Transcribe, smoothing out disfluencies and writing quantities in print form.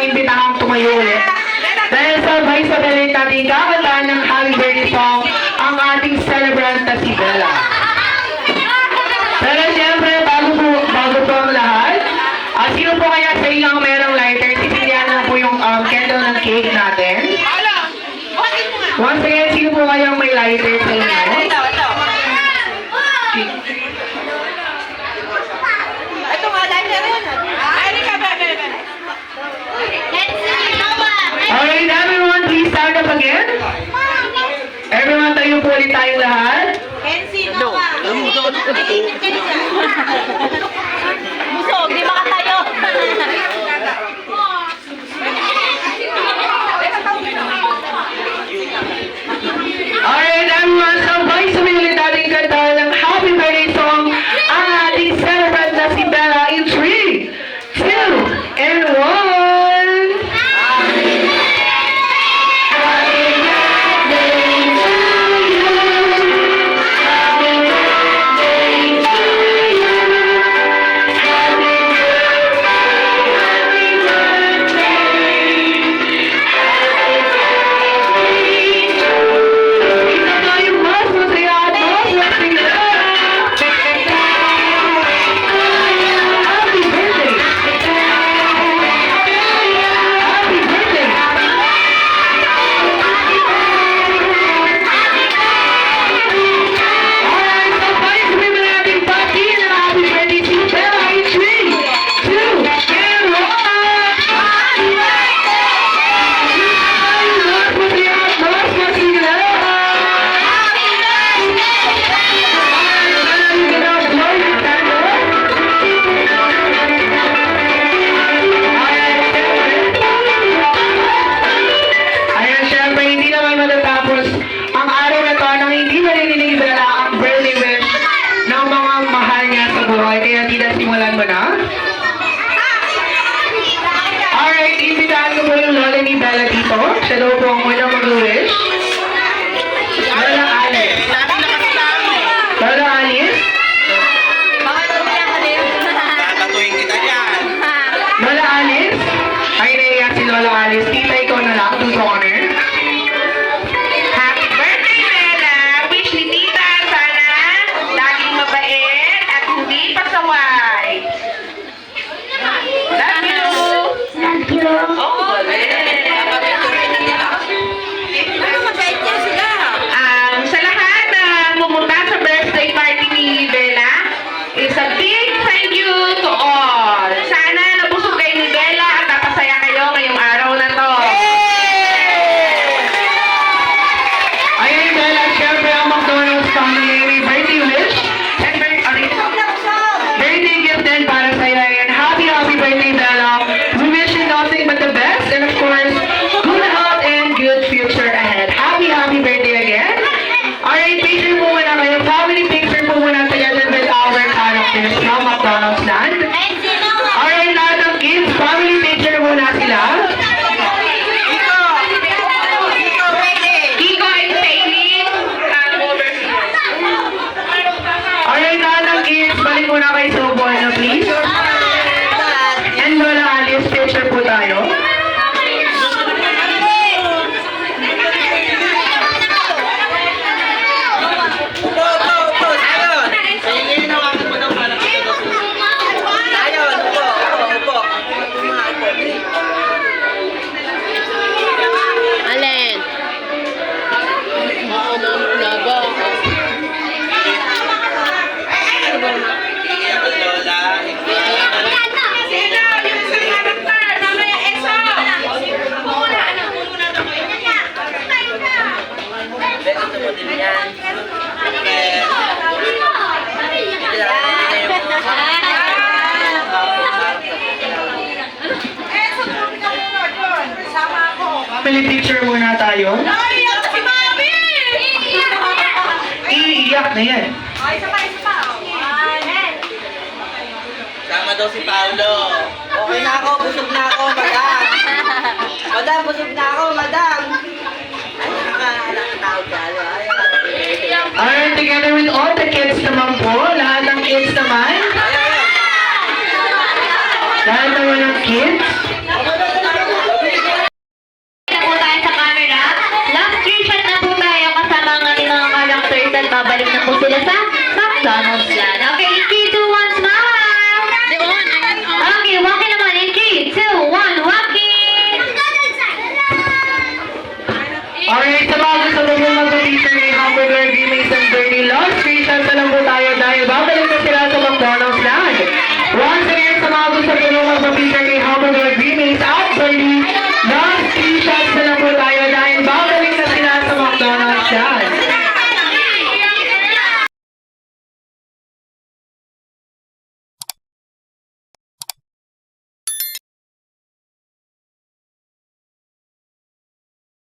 imbitahang tumayo ulit. Dahil sabay sa galit natin kakantaan ng happy birthday song ang ating celebrant na si Bella. Pero siyempre, bago po ang lahat, sino po kaya sa inyo ang merong lighter? Sisindihan na po yung candle ng cake natin. Once again, sino po kaya may lighter sa inyo? Ito nga, lighter yun. Alright, everyone, please stand up again. Everyone, tayo po ulit tayong lahat. Busog, di makatayo. Alright, everyone, sabay sumilit ating kanta ng happy birthday song ang ating celebrant na si Bella in 3, 2, and 1. Kaya tidak simulan mo na? Alright, imbitahan ko po yung lola ni Bella dito. Siya daw po ang unang mag-wish. Lola Alice. Lola Alice? Tatatuin kita dyan. Lola Alice? Ay, naiya si Lola Alice. Tita, ikaw na lang. Do honor. Happy birthday, Bella! Wish ni Tita, sana laging mabait at hindi pasaway. Love you! Thank you. Oh, sa lahat na pumunta sa birthday party ni Bella, is a big thank you to all. Sana nabusog kayo ni Bella at napasaya kayo ngayong araw na to. Ayan, Bella, syempre ang McDonald's family may birthday wish. And birthday gift din para sa'yo. Ayan, happy birthday, Bella. We wish you nothing but the best. And of course, good health and good future ahead. Happy birthday again. Alright, picture po muna kayo. Family picture po muna together with our characters from McDonald's Land. Alright, lahat ng kids, family picture muna sila. Kiko and Sailin, Alright, lahat ng kids, balik muna kayo sa upuan na please. And Lola Alice, picture po tayo. Alin? Lago. sino yung isang karakter? Mamaya, Eso! Family picture muna tayo. Iiyak na yan. Sama daw si Paolo. Okay na ako, busog na ako, madam. Madam, busog na ako, madam. Ay, nakatawag ka. Alright, together with all the kids naman po, lahat ng kids naman. Lahat naman ng kids. McDonald's yan. Okay, in 3, 2, 1, smile! Doon, ayan, oh. Okay, walking naman. In 3, 2, 1, walking! Alright, sa mga gusto mo pong mag-feature ni Hamburger Grimace and Bernie Love, screenshot na lang po tayo